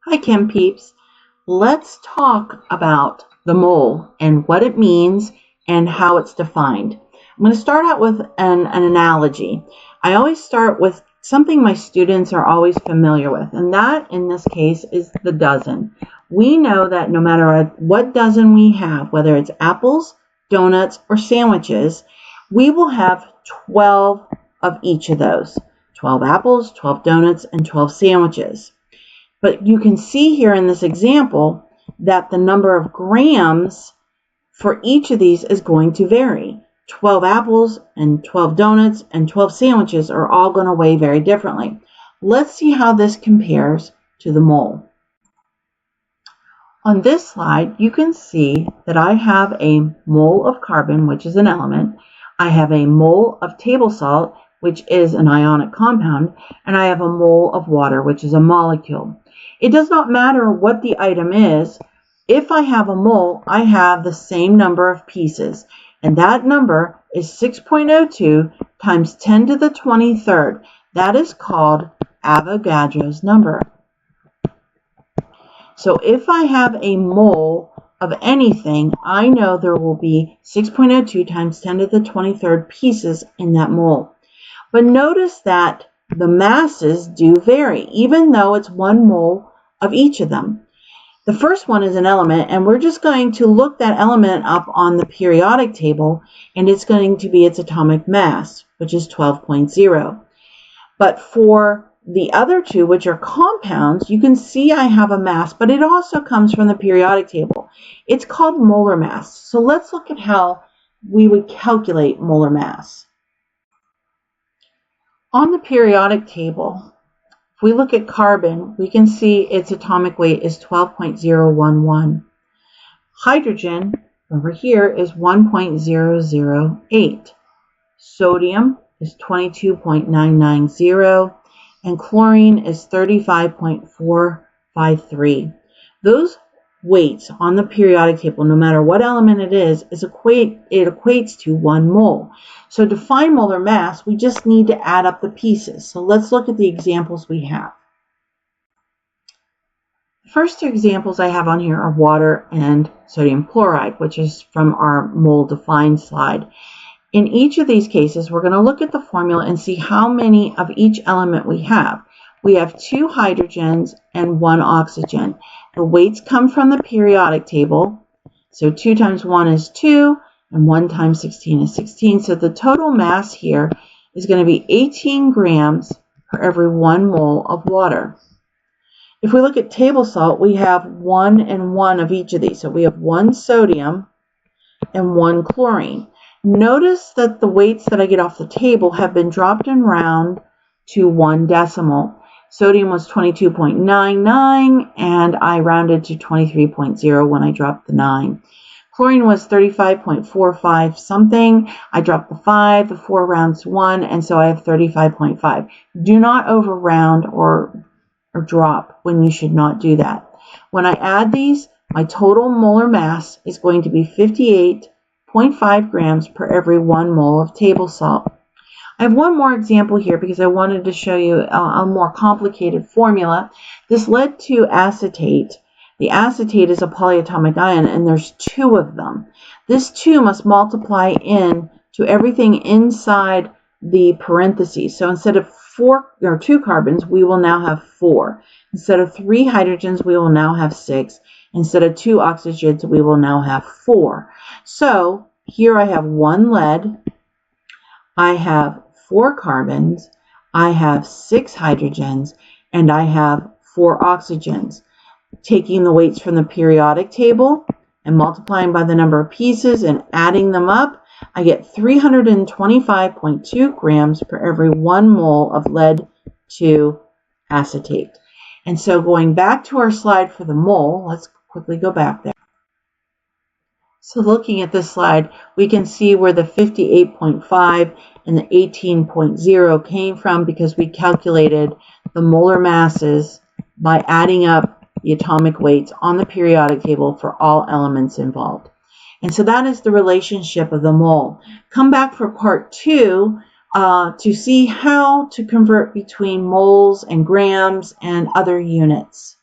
Hi, Chem Peeps. Let's talk about the mole and what it means and how it's defined. I'm going to start out with an analogy. I always start with something my students are always familiar with, and that in this case is the dozen. We know that no matter what dozen we have, whether it's apples, donuts, or sandwiches, we will have 12 of each of those. 12 apples, 12 donuts, and 12 sandwiches. But you can see here in this example that the number of grams for each of these is going to vary. 12 apples and 12 donuts and 12 sandwiches are all going to weigh very differently. Let's see how this compares to the mole. On this slide, you can see that I have a mole of carbon, which is an element. I have a mole of table salt, which is an ionic compound, and I have a mole of water, which is a molecule. It does not matter what the item is. If I have a mole, I have the same number of pieces, and that number is 6.02 times 10 to the 23rd. That is called Avogadro's number. So if I have a mole of anything, I know there will be 6.02 times 10 to the 23rd pieces in that mole. But notice that the masses do vary, even though it's one mole of each of them. The first one is an element, and we're just going to look that element up on the periodic table, and it's going to be its atomic mass, which is 12.0. But for the other two, which are compounds, you can see I have a mass, but it also comes from the periodic table. It's called molar mass. So let's look at how we would calculate molar mass. On the periodic table, if we look at carbon, we can see its atomic weight is 12.011. Hydrogen over here is 1.008. Sodium is 22.990, and chlorine is 35.453. Those weights on the periodic table, no matter what element it equates to 1 mole. So to find molar mass, we just need to add up the pieces. So let's look at the examples we have. The first two examples I have on here are water and sodium chloride, which is from our mole defined slide. In each of these cases, we're going to look at the formula and see how many of each element we have. We have 2 hydrogens and 1 oxygen. The weights come from the periodic table. So 2 times 1 is 2, and 1 times 16 is 16. So the total mass here is going to be 18 grams for every 1 mole of water. If we look at table salt, we have 1 and 1 of each of these. So we have 1 sodium and 1 chlorine. Notice that the weights that I get off the table have been dropped in round to 1 decimal. Sodium was 22.99, and I rounded to 23.0 when I dropped the 9. Chlorine was 35.45 something. I dropped the 5, the 4 rounds to 1, and so I have 35.5. Do not over round or drop when you should not do that. When I add these, my total molar mass is going to be 58.5 grams per every 1 mole of table salt. I have one more example here because I wanted to show you a more complicated formula. This led to acetate. The acetate is a polyatomic ion, and there's 2 of them. This 2 must multiply in to everything inside the parentheses. So instead of 2 carbons, we will now have 4. Instead of 3 hydrogens, we will now have 6. Instead of 2 oxygens, we will now have 4. So here I have 1 lead, I have 4 carbons, I have 6 hydrogens, and I have 4 oxygens. Taking the weights from the periodic table and multiplying by the number of pieces and adding them up, I get 325.2 grams per every 1 mole of lead 2 acetate. And so going back to our slide for the mole, let's quickly go back there. So looking at this slide, we can see where the 58.5 and the 18.0 came from because we calculated the molar masses by adding up the atomic weights on the periodic table for all elements involved. And so that is the relationship of the mole. Come back for part 2 to see how to convert between moles and grams and other units.